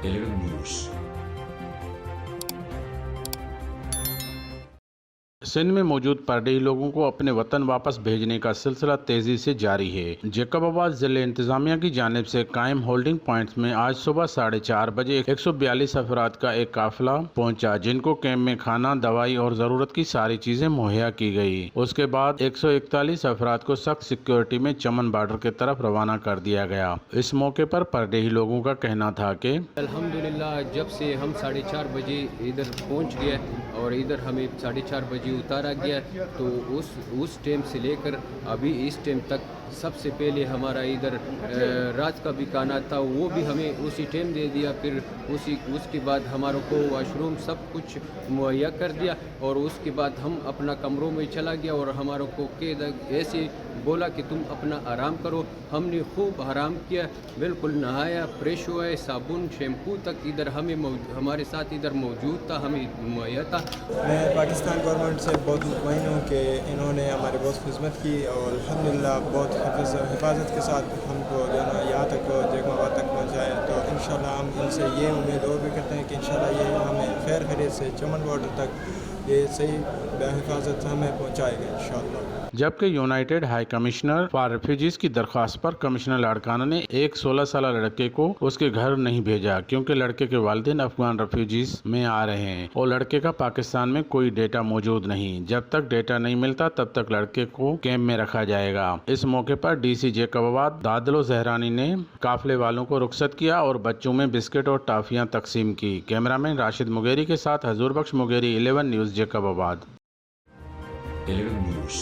11 News। Sindh में मौजूद परदेशी लोगों को अपने वतन वापस भेजने का सिलसिला तेजी से जारी है। जैकबाबाद जिले इंतजामिया की जानिब से कायम होल्डिंग पॉइंट्स में आज सुबह 4:30 बजे 142 अफराद का एक काफिला पहुंचा, जिनको कैंप में खाना, दवाई और जरूरत की सारी चीजें मुहैया की गई। उसके बाद 141 अफराद को सख्त सिक्योरिटी में चमन बॉर्डर की तरफ रवाना कर दिया गया। इस मौके पर परदेशी लोगों का कहना था कि अल्हम्दुलिल्लाह जब से हम 4:30 बजे इधर पहुंच गए और इधर हमें 4:30 बजे उतारा गया, तो उस टाइम से लेकर अभी इस टाइम तक सबसे पहले हमारा इधर रात का भी खाना था, वो भी हमें उसी टाइम दे दिया। फिर उसके बाद हमारों को वाशरूम सब कुछ मुहैया कर दिया और उसके बाद हम अपना कमरों में चला गया और हमारों को ऐसे बोला कि तुम अपना आराम करो। हमने खूब आराम किया, बिल्कुल नहाया, फ्रेश हुए, साबुन शैम्पू तक इधर हमारे साथ इधर मौजूद था, हमें मुहैया था। मैं पाकिस्तान गवर्नमेंट से बहुत मुतमईन हूँ कि इन्होंने हमारी बहुत खिदमत की और अल्हम्दुलिल्लाह बहुत हिफाजत के साथ हमको जो है ना यहाँ तक जैकबाबाद तक पहुँचाया। तो इंशाल्लाह हम इनसे ये उम्मीद और भी करते हैं कि इंशाल्लाह ये हमें खैर खैरियत से चमन बॉर्डर तक ये सही हिफाजत हमें पहुँचाएगा इंशाल्लाह। जबकि United high commissioner for refugees की दरख्वास्त पर कमिश्नर लाड़काना ने एक 16 साल लड़के को उसके घर नहीं भेजा, क्योंकि लड़के के वालिदैन अफगान रेफ्यूजीज में आ रहे हैं और लड़के का पाकिस्तान में कोई डेटा मौजूद नहीं। जब तक डेटा नहीं मिलता तब तक लड़के को कैंप में रखा जाएगा। इस मौके पर DC जैकबाबाद दादलो जहरानी ने काफिले वालों को रुखसत किया और बच्चों में बिस्किट और टाफियां तकसीम की। कैमरामैन राशिद मुगेरी के साथ हजूर बख्श मुगेरी, 11 न्यूज़ जैकबाबाद। 11 News।